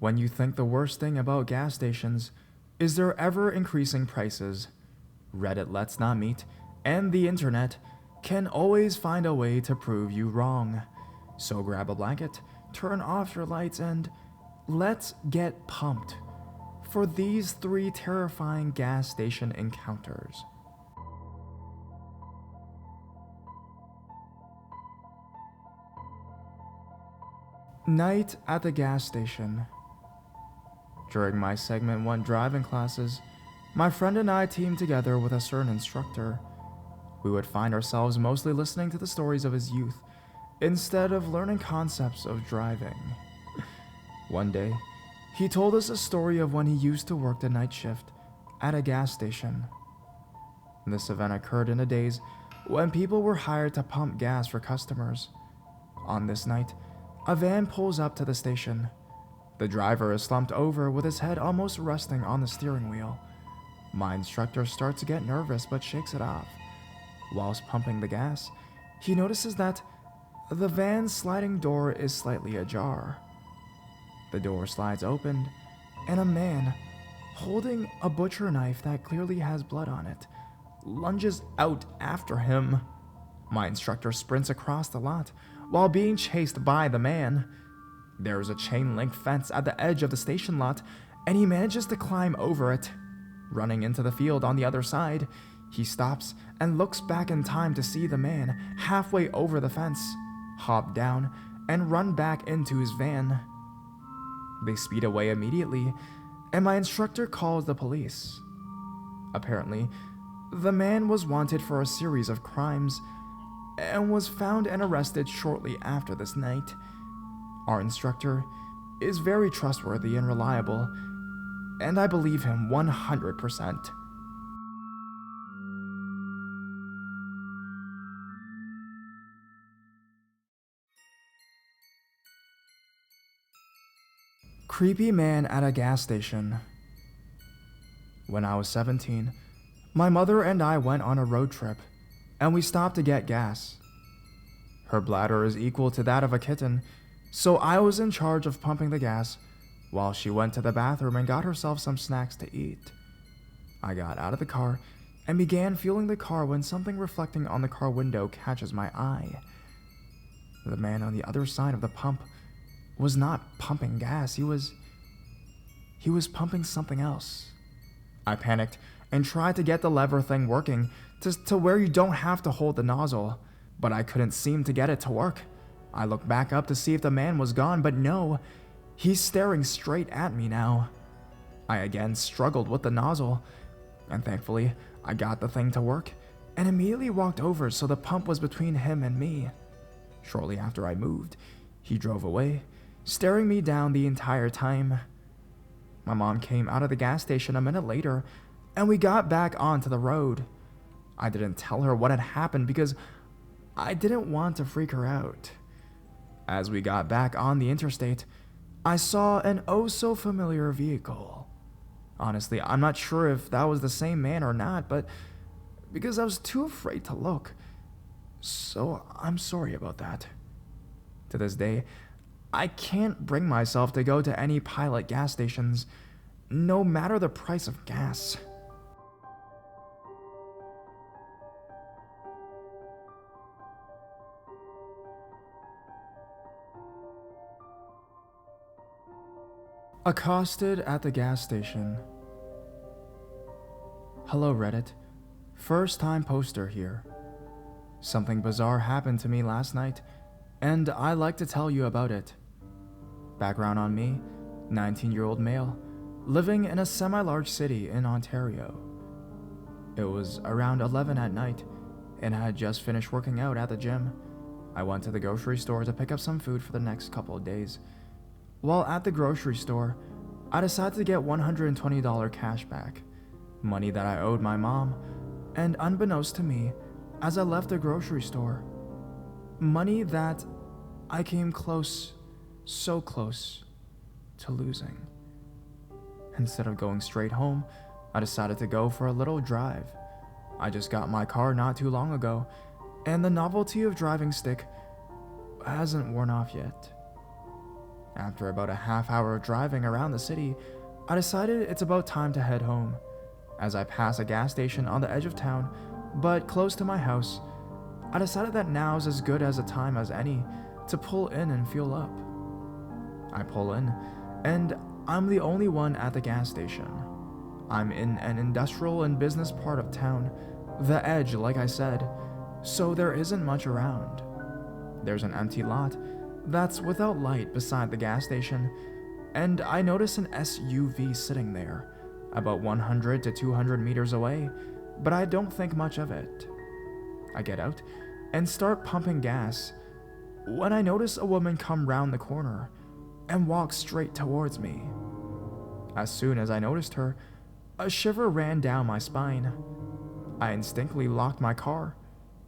When you think the worst thing about gas stations is their ever increasing prices, Reddit Let's Not Meet and the internet can always find a way to prove you wrong. So grab a blanket, turn off your lights, and let's get pumped for these 3 terrifying gas station encounters. Night at the gas station. During my segment 1 driving classes, my friend and I teamed together with a certain instructor. We would find ourselves mostly listening to the stories of his youth instead of learning concepts of driving. One day, he told us a story of when he used to work the night shift at a gas station. This event occurred in the days when people were hired to pump gas for customers. On this night, a van pulls up to the station. The driver is slumped over with his head almost resting on the steering wheel. My instructor starts to get nervous but shakes it off. Whilst pumping the gas, he notices that the van's sliding door is slightly ajar. The door slides open, and a man, holding a butcher knife that clearly has blood on it, lunges out after him. My instructor sprints across the lot while being chased by the man. There is a chain link fence at the edge of the station lot, and he manages to climb over it. Running into the field on the other side, he stops and looks back in time to see the man halfway over the fence, hop down, and run back into his van. They speed away immediately, and my instructor calls the police. Apparently, the man was wanted for a series of crimes and was found and arrested shortly after this night. Our instructor is very trustworthy and reliable, and I believe him 100%. Creepy man at a gas station. When I was 17, my mother and I went on a road trip, and we stopped to get gas. Her bladder is equal to that of a kitten, so I was in charge of pumping the gas while she went to the bathroom and got herself some snacks to eat. I got out of the car and began fueling the car when something reflecting on the car window catches my eye. The man on the other side of the pump was not pumping gas, he was pumping something else. I panicked and tried to get the lever thing working to where you don't have to hold the nozzle, but I couldn't seem to get it to work. I looked back up to see if the man was gone, but no, he's staring straight at me now. I again struggled with the nozzle, and thankfully, I got the thing to work and immediately walked over so the pump was between him and me. Shortly after I moved, he drove away, staring me down the entire time. My mom came out of the gas station a minute later, and we got back onto the road. I didn't tell her what had happened because I didn't want to freak her out. As we got back on the interstate, I saw an oh-so-familiar vehicle. Honestly, I'm not sure if that was the same man or not, but because I was too afraid to look. So I'm sorry about that. To this day, I can't bring myself to go to any Pilot gas stations, no matter the price of gas. Accosted at the gas station. Hello Reddit. First time poster here. Something bizarre happened to me last night, and I'd like to tell you about it. Background on me, 19-year-old male, living in a semi-large city in Ontario. It was around 11 at night, and I had just finished working out at the gym. I went to the grocery store to pick up some food for the next couple of days. While at the grocery store, I decided to get $120 cash back, money that I owed my mom, and unbeknownst to me, as I left the grocery store, money that I came close, so close, to losing. Instead of going straight home, I decided to go for a little drive. I just got my car not too long ago, and the novelty of driving stick hasn't worn off yet. After about a half hour of driving around the city, I decided it's about time to head home. As I pass a gas station on the edge of town, but close to my house, I decided that now's as good as a time as any to pull in and fuel up. I pull in, and I'm the only one at the gas station. I'm in an industrial and business part of town, the edge, like I said, so there isn't much around. There's an empty lot that's without light beside the gas station, and I notice an SUV sitting there, about 100 to 200 meters away, but I don't think much of it. I get out and start pumping gas when I notice a woman come round the corner and walk straight towards me. As soon as I noticed her, a shiver ran down my spine. I instinctively locked my car.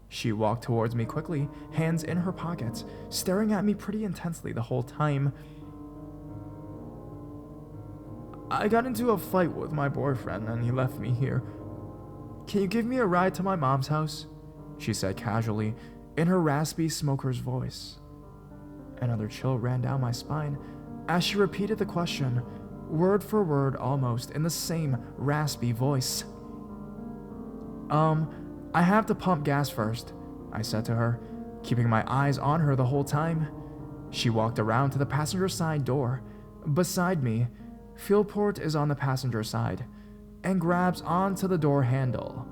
She walked towards me quickly, hands in her pockets, staring at me pretty intensely the whole time. I got into a fight with my boyfriend and he left me here. Can you give me a ride to my mom's house? She said casually, in her raspy smoker's voice. Another chill ran down my spine as she repeated the question, word for word almost, in the same raspy voice. I have to pump gas first, I said to her, keeping my eyes on her the whole time. She walked around to the passenger side door. Beside me, fuel port is on the passenger side, and grabs onto the door handle.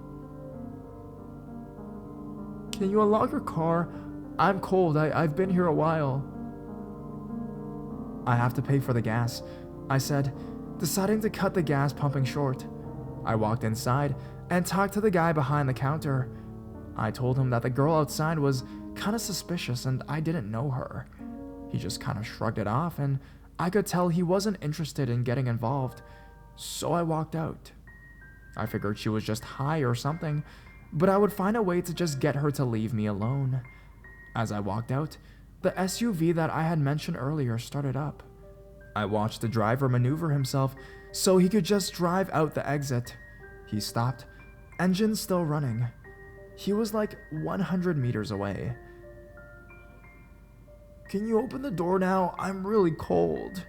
Can you unlock your car? I'm cold, I've been here a while. I have to pay for the gas, I said, deciding to cut the gas pumping short. I walked inside and talked to the guy behind the counter. I told him that the girl outside was kind of suspicious and I didn't know her. He just kind of shrugged it off and I could tell he wasn't interested in getting involved, so I walked out. I figured she was just high or something, but I would find a way to just get her to leave me alone. As I walked out, the SUV that I had mentioned earlier started up. I watched the driver maneuver himself so he could just drive out the exit. He stopped, engine still running. He was like 100 meters away. Can you open the door now? I'm really cold.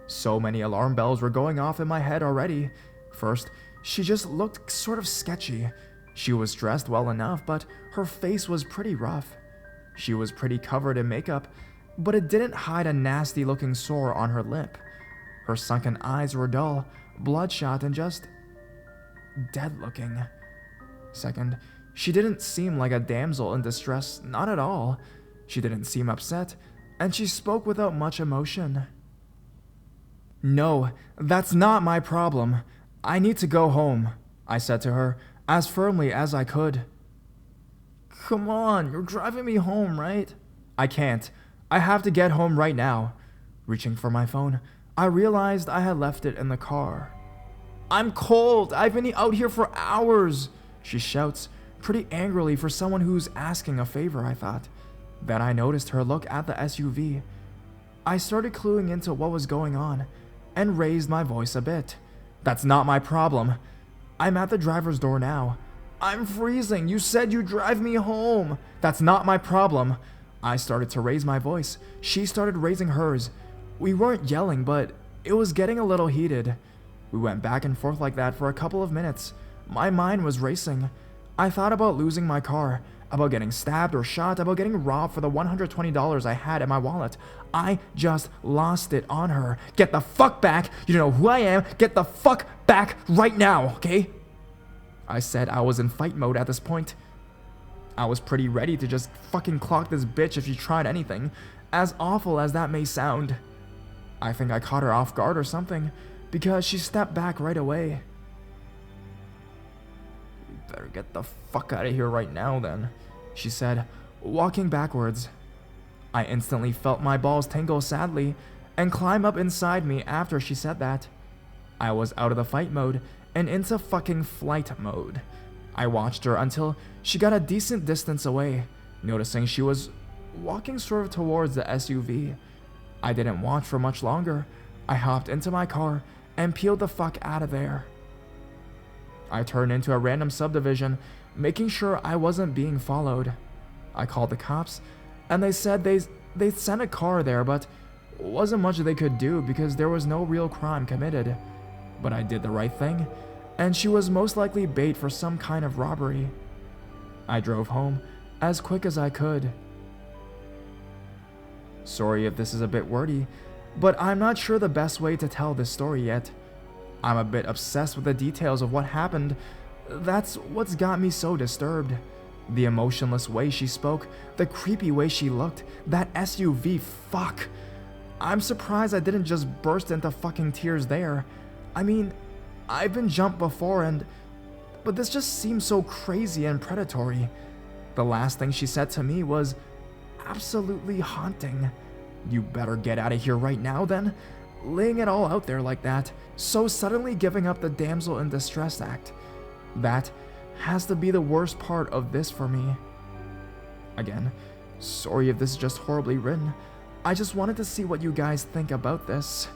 So many alarm bells were going off in my head already. First, she just looked sort of sketchy. She was dressed well enough, but her face was pretty rough. She was pretty covered in makeup, but it didn't hide a nasty looking sore on her lip. Her sunken eyes were dull, bloodshot, and just dead looking. Second, she didn't seem like a damsel in distress, not at all. She didn't seem upset, and she spoke without much emotion. No, that's not my problem. I need to go home, I said to her, as firmly as I could. Come on, you're driving me home, right? I can't. I have to get home right now. Reaching for my phone, I realized I had left it in the car. I'm cold. I've been out here for hours, she shouts, pretty angrily for someone who's asking a favor, I thought. Then I noticed her look at the SUV. I started cluing into what was going on and raised my voice a bit. That's not my problem. I'm at the driver's door now. I'm freezing. You said you'd drive me home. That's not my problem. I started to raise my voice. She started raising hers. We weren't yelling, but it was getting a little heated. We went back and forth like that for a couple of minutes. My mind was racing. I thought about losing my car, about getting stabbed or shot, about getting robbed for the $120 I had in my wallet. I just lost it on her. Get the fuck back. You know who I am. Get the fuck back right now, okay? I said I was in fight mode at this point. I was pretty ready to just fucking clock this bitch if she tried anything, as awful as that may sound. I think I caught her off guard or something, because she stepped back right away. You better get the fuck out of here right now then, she said, walking backwards. I instantly felt my balls tingle sadly and climb up inside me after she said that. I was out of the fight mode and into fucking flight mode. I watched her until she got a decent distance away, noticing she was walking sort of towards the SUV. I didn't watch for much longer. I hopped into my car and peeled the fuck out of there. I turned into a random subdivision, making sure I wasn't being followed. I called the cops, and they said they'd sent a car there, but Wasn't much they could do because there was no real crime committed. But I did the right thing, and she was most likely bait for some kind of robbery. I drove home as quick as I could. Sorry if this is a bit wordy, but I'm not sure the best way to tell this story yet. I'm a bit obsessed with the details of what happened. That's what's got me so disturbed. The emotionless way she spoke, the creepy way she looked, that SUV, fuck. I'm surprised I didn't just burst into fucking tears there. I mean, I've been jumped before but this just seems so crazy and predatory. The last thing she said to me was absolutely haunting. You better get out of here right now then. Laying it all out there like that, so suddenly giving up the damsel in distress act. That has to be the worst part of this for me. Again, sorry if this is just horribly written. I just wanted to see what you guys think about this.